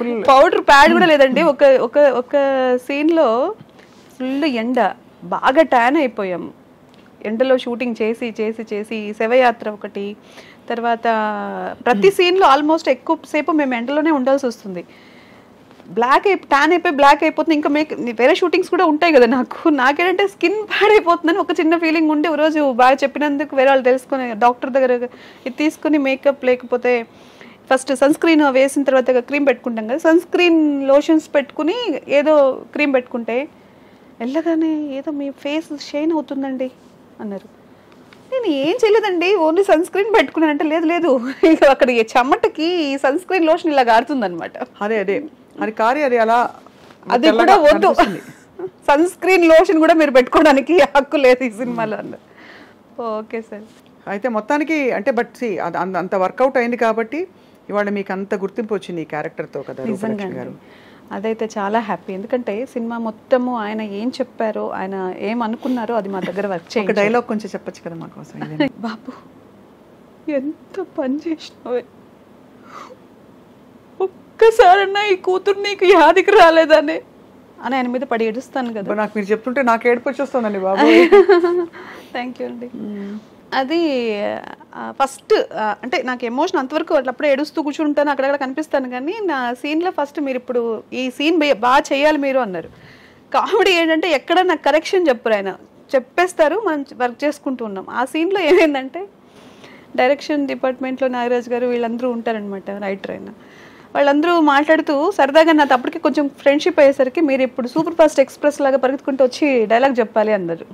Powder pad కూడా లేదండి. ఒక ఒక ఒక సీన్లో ఫుల్ ఎండ, బాగా ట్యాన్ అయిపోయాం ఎండలో షూటింగ్ చేసి చేసి చేసి. శవయాత్ర ఒకటి, తర్వాత ప్రతి సీన్లో ఆల్మోస్ట్ ఎక్కువసేపు మేము ఎండలోనే ఉండాల్సి వస్తుంది. ట్యాన్ అయిపోయి బ్లాక్ అయిపోతుంది. ఇంకా వేరే షూటింగ్స్ కూడా ఉంటాయి కదా నాకేంటంటే స్కిన్ పాడైపోతుందని ఒక చిన్న ఫీలింగ్ ఉండి ఒక రోజు బాగా చెప్పినందుకు వేరే వాళ్ళు తెలుసుకుని డాక్టర్ దగ్గర ఇది తీసుకుని మేకప్ లేకపోతే ఫస్ట్ సన్ స్క్రీన్ వేసిన తర్వాత క్రీమ్ పెట్టుకుంటాం కదా, సన్ స్క్రీన్ లోషన్స్ పెట్టుకుని ఏదో క్రీమ్ పెట్టుకుంటే వెళ్ళగానే ఏదో మీ ఫేస్ షైన్ అవుతుందండి అన్నారు. నేను ఏం చేయలేదండి, ఓన్లీ సన్ స్క్రీన్ పెట్టుకున్నాను అంటే లేదు లేదు ఇక అక్కడ చెమటకి సన్ స్క్రీన్ లోషన్ ఇలా గారుతుంది అనమాట. అదే అదే అది కారి అది అలా అది కూడా వద్దు, సన్ స్క్రీన్ లోషన్ కూడా మీరు పెట్టుకోవడానికి హక్కు లేదు ఈ సినిమాలో అన్నారు. Okay sir. అయితే మొత్తానికి అంటే బట్ అంత వర్కౌట్ అయింది కాబట్టి ఇవాళ మీకు అంత గుర్తింపు వచ్చింది ఈ క్యారెక్టర్తో కదా రూపలక్ష్మి గారు. అదైతే చాలా హ్యాపీ. ఎందుకంటే సినిమా మొత్తము ఆయన ఏం చెప్పారో, ఆయన ఏం అనుకున్నారో అది మా దగ్గర వర్క్ చేయాలి. ఒక డైలాగ్ కొంచెం చెప్పచ్చు కదా మా కోసం. బాబు ఎంత పని చేసినావే, ఒక్కసారన్నా ఈ కూతురు నీకు యాదికి రాలేదనే అని ఆయన మీద పడి ఏడుస్తాను కదా. నాకు మీరు చెప్తుంటే నాకు ఏడుపు వచ్చేస్తుందండి బాబు. థ్యాంక్ యూ అండి. అది ఫస్ట్ అంటే నాకు ఎమోషన్ అంతవరకు అప్పుడే ఏడుస్తూ కూర్చుంటాను, అక్కడక్కడ కనిపిస్తాను. కానీ నా సీన్లో ఫస్ట్ మీరు ఇప్పుడు ఈ సీన్ బాగా చేయాలి మీరు అన్నారు. కామెడీ ఏంటంటే ఎక్కడ నాకు కరెక్షన్ చెప్పరు, ఆయన చెప్పేస్తారు, మనం వర్క్ చేసుకుంటూ ఉన్నాం. ఆ సీన్లో ఏమైందంటే డైరెక్షన్ డిపార్ట్మెంట్లో నాగరాజ్ గారు వీళ్ళందరూ ఉంటారనమాట, రైటర్ అయినా వాళ్ళందరూ మాట్లాడుతూ సరదాగా నాతో అప్పటికి కొంచెం ఫ్రెండ్షిప్ అయ్యేసరికి మీరు ఇప్పుడు సూపర్ ఫాస్ట్ ఎక్స్ప్రెస్ లాగా పరిగెత్తుకుంటూ వచ్చి డైలాగ్ చెప్పాలి అన్నారు.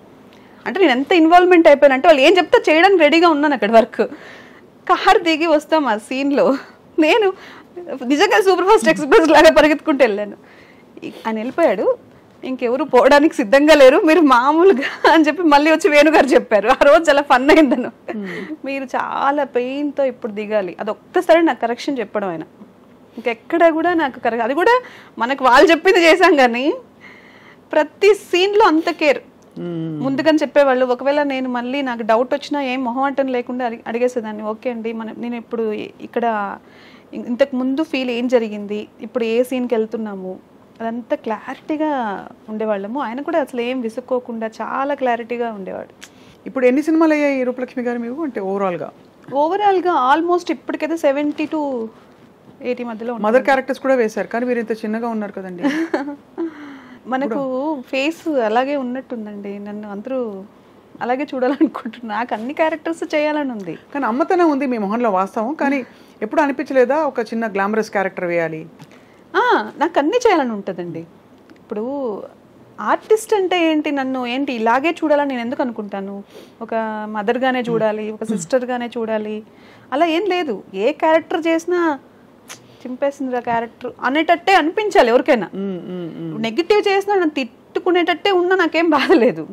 అంటే నేను ఎంత ఇన్వాల్వ్మెంట్ అయిపోయానంటే వాళ్ళు ఏం చెప్తా చేయడానికి రెడీగా ఉన్నాను. అక్కడ వర్క్ కార్ దిగి వస్తాం ఆ సీన్లో నేను నిజంగా సూపర్ ఫాస్ట్ ఎక్స్ప్రెస్ లాగా పరిగెత్తుకుంటూ వెళ్ళాను. ఆయన వెళ్ళిపోయాడు, ఇంకెవరు పోవడానికి సిద్ధంగా లేరు, మీరు మామూలుగా అని చెప్పి మళ్ళీ వచ్చి వేణుగారు చెప్పారు. ఆ రోజు చాలా ఫన్ అయిందను, మీరు చాలా పెయిన్తో ఇప్పుడు దిగాలి. అది ఒక్కసారి నాకు కరెక్షన్ చెప్పడం ఆయన. ఇంకెక్కడ కూడా నాకు అది కూడా మనకు వాళ్ళు చెప్పింది చేశాం కానీ ప్రతి సీన్లో అంత కేర్ ముందుగానే చెప్పేవాళ్ళు. ఒకవేళ నేను మళ్ళీ నాకు డౌట్ వచ్చినా ఏం మొహమాటం లేకుండా అడిగేసేదాన్ని. ఓకే అండి, నేను ఇప్పుడు ఇక్కడ ఇంతకు ముందు ఫీల్ ఏం జరిగింది, ఇప్పుడు ఏ సీన్కి వెళ్తున్నాము, అదంతా క్లారిటీగా ఉండేవాళ్ళము. ఆయన కూడా అసలు ఏం విసుక్కోకుండా చాలా క్లారిటీగా ఉండేవాడు. ఇప్పుడు ఎన్ని సినిమాలు అయ్యాయి రూపలక్ష్మి గారు మీకు అంటే ఓవరాల్గా ఆల్మోస్ట్ ఇప్పటికైతే 70 to 80 మధ్యలో. మదర్ క్యారెక్టర్స్ కూడా వేశారు కానీ మీరు ఇంత చిన్నగా ఉన్నారు కదండి. మనకు ఫేస్ అలాగే ఉన్నట్టుందండి, నన్ను అందరూ అలాగే చూడాలనుకుంటున్నా. నాకు అన్ని క్యారెక్టర్స్ చేయాలని ఉంది కానీ అమ్మతనం ఉంది మీ మొహంలో వాస్తవం. కానీ ఎప్పుడు అనిపించలేదా ఒక చిన్న గ్లామరస్ క్యారెక్టర్ వేయాలి? నాకు అన్నీ చేయాలని ఉంటుందండి. ఇప్పుడు ఆర్టిస్ట్ అంటే ఏంటి, నన్ను ఏంటి ఇలాగే చూడాలని నేను ఎందుకు అనుకుంటాను? ఒక మదర్గానే చూడాలి, ఒక సిస్టర్గానే చూడాలి అలా ఏం లేదు. ఏ క్యారెక్టర్ చేసినా చింపేసింది ఆ క్యారెక్టర్ అనేటట్టే అనిపించాలి ఎవరికైనా. నెగిటివ్ చేసినా నన్ను తిట్టుకునేటట్టే ఉన్నా నాకేం బాధలేదు.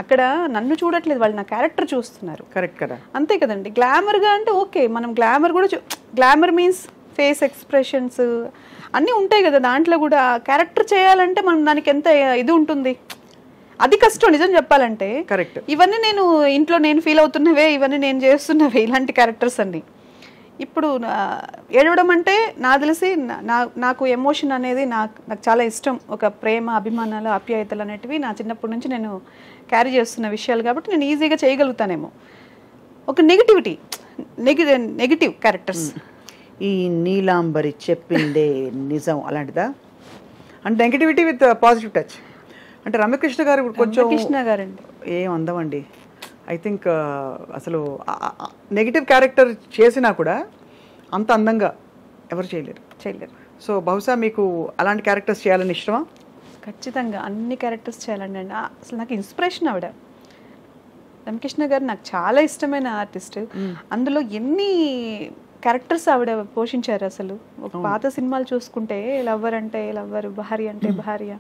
అక్కడ నన్ను చూడట్లేదు, వాళ్ళు నా క్యారెక్టర్ చూస్తున్నారు. కరెక్ట్ కదా, అంతే కదండి. గ్లామర్గా అంటే ఓకే, మనం గ్లామర్ కూడా గ్లామర్ మీన్స్ ఫేస్ ఎక్స్ప్రెషన్స్ అన్నీ ఉంటాయి కదా దాంట్లో కూడా. క్యారెక్టర్ చేయాలంటే మనం దానికి ఎంత ఇది ఉంటుంది, అది కష్టం నిజం చెప్పాలంటే. కరెక్ట్. ఇవన్నీ నేను ఇంట్లో నేను ఫీల్ అవుతున్నవే, ఇవన్నీ నేను చేస్తున్నవే ఇలాంటి క్యారెక్టర్స్ అన్ని. ఇప్పుడు ఏడవడం అంటే నాకు తెలిసి నాకు ఎమోషన్ అనేది నాకు చాలా ఇష్టం. ఒక ప్రేమ, అభిమానాలు, ఆప్యాయతలు అనేటివి నా చిన్నప్పటి నుంచి నేను క్యారీ చేస్తున్న విషయాలు కాబట్టి నేను ఈజీగా చేయగలుగుతానేమో. ఒక నెగిటివ్ క్యారెక్టర్స్, ఈ నీలాంబరి చెప్పిందే నిజం అలాంటిదా? అంటే నెగిటివిటీ విత్ పాజిటివ్ టచ్. అంటే రమ్యకృష్ణ గారు కొంచెం ఏం అందమండి. ఐ థింక్ అసలు నెగిటివ్ క్యారెక్టర్ చేసినా కూడా అంత అందంగా ఎవరు చేయలేరు. సో బహుశా మీకు అలాంటి క్యారెక్టర్స్ చేయాలని ఇష్టమా? ఖచ్చితంగా అన్ని క్యారెక్టర్స్ చేయాలండి. అసలు నాకు ఇన్స్పిరేషన్ ఆవిడ. రమ్యకృష్ణ గారు నాకు చాలా ఇష్టమైన ఆర్టిస్ట్. అందులో ఎన్ని క్యారెక్టర్స్ ఆవిడ పోషించారు అసలు. ఒక పాత సినిమాలు చూసుకుంటే లవ్వర్ అంటే లవ్వర్, భార్య అంటే భార్య,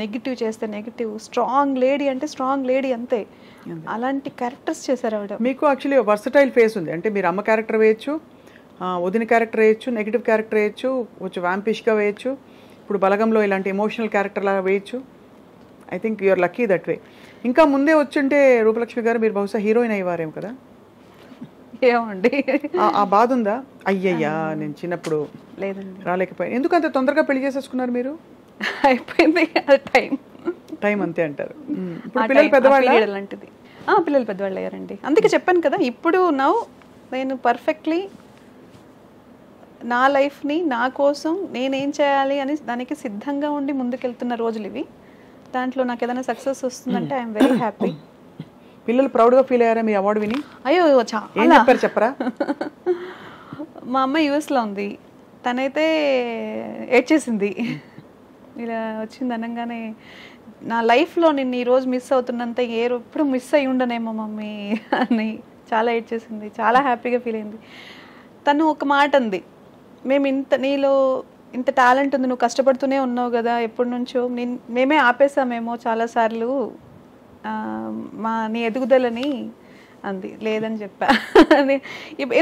నెగిటివ్ చేస్తే నెగిటివ్, స్ట్రాంగ్ లేడీ అంటే స్ట్రాంగ్ లేడీ, అంతే. అలాంటి క్యారెక్టర్స్ చేశారు ఆవిడ. మీకు యాక్చువల్లీ వర్సటైల్ ఫేస్ ఉంది. అంటే మీరు అమ్మ క్యారెక్టర్ వేయచ్చు, వదిన క్యారెక్టర్ వేయచ్చు, నెగిటివ్ క్యారెక్టర్ వేయచ్చు, కొంచెం వ్యాంపిష్గా వేయచ్చు, ఇప్పుడు బలగంలో ఇలాంటి ఎమోషనల్ క్యారెక్టర్ లాగా వేయచ్చు. I think you're lucky that way. ఇంకా ముందే వచ్చుంటే రూపలక్ష్మి గారు మీరు బహుశా హీరోయిన్ అయ్యేవారేమో కదా. ఏమండి ఆ బాధ ఉందా? అయ్యయ్యా నేను చిన్నప్పుడు లేదండి, రాలేకపోయాను. ఎందుకు అంత తొందరగా పెళ్లి చేసేసుకున్నారు మీరు? అయిపోయింది టైం అంతే అంటారు. ఇప్పుడు పిల్లలు పెద్దవాళ్ళ? అలాంటిది పిల్లలు పెద్దవాళ్ళు అయ్యారండి. అందుకే చెప్పాను కదా, ఇప్పుడు నేను పర్ఫెక్ట్లీ నా లైఫ్ని నా కోసం నేనేం చేయాలి అని దానికి సిద్ధంగా ఉండి ముందుకెళ్తున్న రోజులు ఇవి. దాంట్లో నాకు ఏదైనా సక్సెస్ వస్తుందంటే ఐఎమ్ వెరీ హ్యాపీ. పిల్లలు ప్రౌడ్గా ఫీల్ అయ్యారా మీ అవార్డు విని? అయ్యో ఏం చాలా. చెప్పారు చెప్పరా? మా అమ్మ యూఎస్లో ఉంది, తనైతే ఏడ్చేసింది. ఇలా వచ్చింది అనగానే నా లైఫ్లో నేను ఈరోజు మిస్ అవుతున్నంత ఎప్పుడు మిస్ అయ్యి ఉండనేమో మమ్మీ అని చాలా ఏడ్చేసింది. చాలా హ్యాపీగా ఫీల్ అయింది. తను ఒక మాట అంది, మేము నీలో ఇంత టాలెంట్ ఉంది, నువ్వు కష్టపడుతూనే ఉన్నావు కదా ఎప్పటి నుంచో, మేమే ఆపేసామేమో చాలాసార్లు నీ ఎదుగుదలని అంది. లేదని చెప్పా.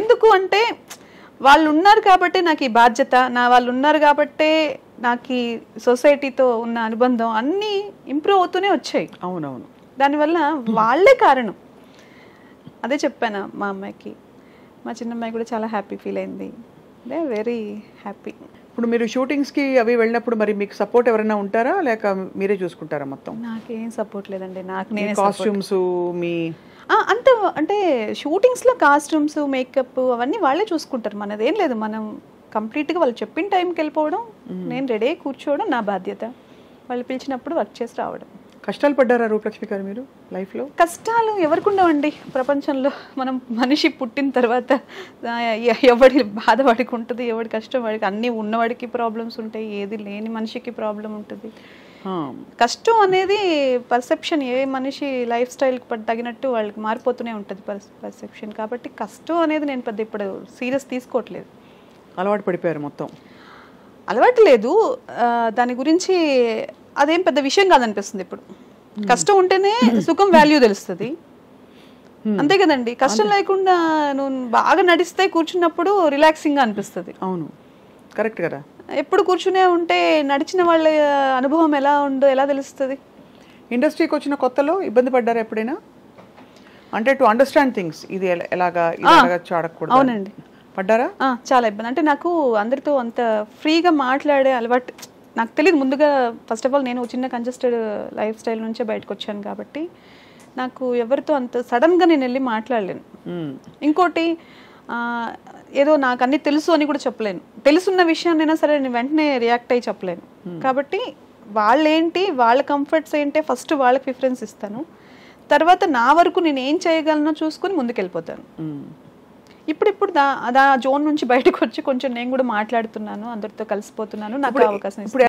ఎందుకు అంటే వాళ్ళు ఉన్నారు కాబట్టే నాకు ఈ బాధ్యత, వాళ్ళు ఉన్నారు కాబట్టే నాకు ఈ సొసైటీతో ఉన్న అనుబంధం అన్నీ ఇంప్రూవ్ అవుతూనే వచ్చాయి. అవునవును, దానివల్ల వాళ్ళే కారణం. అదే చెప్పాను మా అమ్మాయికి. మా చిన్నమ్మాయి కూడా చాలా హ్యాపీ ఫీల్ అయింది. They very happy. ఇప్పుడు మీరు షూటింగ్స్కి అవి వెళ్ళినప్పుడు మరి మీకు సపోర్ట్ ఎవరైనా ఉంటారా, లేక మీరే చూసుకుంటారా మొత్తం? నాకేం సపోర్ట్ లేదండి, నాకు నేను కాస్ట్యూమ్స్ మీ అంత అంటే షూటింగ్స్లో కాస్ట్యూమ్స్ మేకప్ అవన్నీ వాళ్ళే చూసుకుంటారు, మనదేం లేదు. మనం కంప్లీట్గా వాళ్ళు చెప్పిన టైంకి వెళ్ళిపోవడం, నేను రెడీ కూర్చోవడం నా బాధ్యత, వాళ్ళు పిలిచినప్పుడు వర్క్ చేసి రావడం. కష్టాలు పడ్డారా రూపలక్ష్మి గారు మీరు లైఫ్లో? కష్టాలు ఎవరికి ఉండవండి ప్రపంచంలో. మనం మనిషి పుట్టిన తర్వాత ఎవడి బాధ వాడికి ఉంటుంది, ఎవడి కష్టం వాడికి. అన్నీ ఉన్నవాడికి ప్రాబ్లమ్స్ ఉంటాయి, ఏది లేని మనిషికి ప్రాబ్లం ఉంటుంది. కష్టం అనేది పర్సెప్షన్, ఏ మనిషి లైఫ్ స్టైల్కి తగినట్టు వాళ్ళకి మారిపోతూనే ఉంటుంది పర్సెప్షన్. కాబట్టి కష్టం అనేది నేను పెద్ద ఇప్పుడు సీరియస్ తీసుకోవట్లేదు. అలవాటు పడిపోయారు మొత్తం? అలవాటు లేదు, దాని గురించి అదేం పెద్ద విషయం కాదనిపిస్తుంది ఇప్పుడు. కష్టం ఉంటేనే సుఖం వాల్యూ తెలుస్తుంది, అంతే కదండి. కష్టం లేకుండా నువ్వు బాగా నడిస్తే కూర్చున్నప్పుడు రిలాక్సింగ్గా అనిపిస్తుంది. అవును, కరెక్ట్ కదా. ఎప్పుడు కూర్చునే ఉంటే నడిచిన వాళ్ళ అనుభవం ఎలా ఉందో ఎలా తెలుస్తుంది? ఇండస్ట్రీకి వచ్చిన కొత్తలో ఇబ్బంది పడ్డారా ఎప్పుడైనా? అంటే టు అండర్స్టాండ్ థింగ్స్, ఇది ఎలాగా అడగకూడదు. అవునండి, పడ్డారా? చాలా ఇబ్బంది. అంటే నాకు అందరితో అంత ఫ్రీగా మాట్లాడే అలవాటు నాకు తెలియదు ముందుగా. ఫస్ట్ ఆఫ్ ఆల్ నేను చిన్న కంజెస్టెడ్ లైఫ్ స్టైల్ నుంచే బయటకు వచ్చాను కాబట్టి నాకు ఎవరితో అంత సడన్గా నేను వెళ్ళి మాట్లాడలేను. ఇంకోటి ఏదో నాకు అన్నీ తెలుసు అని కూడా చెప్పలేను. తెలుసున్న విషయాన్నైనా సరే నేను వెంటనే రియాక్ట్ అయ్యి చెప్పలేను. కాబట్టి వాళ్ళేంటి, వాళ్ళ కంఫర్ట్స్ ఏంటి, ఫస్ట్ వాళ్ళకి ప్రిఫరెన్స్ ఇస్తాను. తర్వాత నా వరకు నేను ఏం చేయగలనో చూసుకొని ముందుకెళ్ళిపోతాను. ఇప్పుడు జోన్ నుంచి బయటకు వచ్చి కొంచెం నేను కూడా మాట్లాడుతున్నాను, అందరితో కలిసిపోతున్నాను, నాకు అవకాశం ఇస్తాను.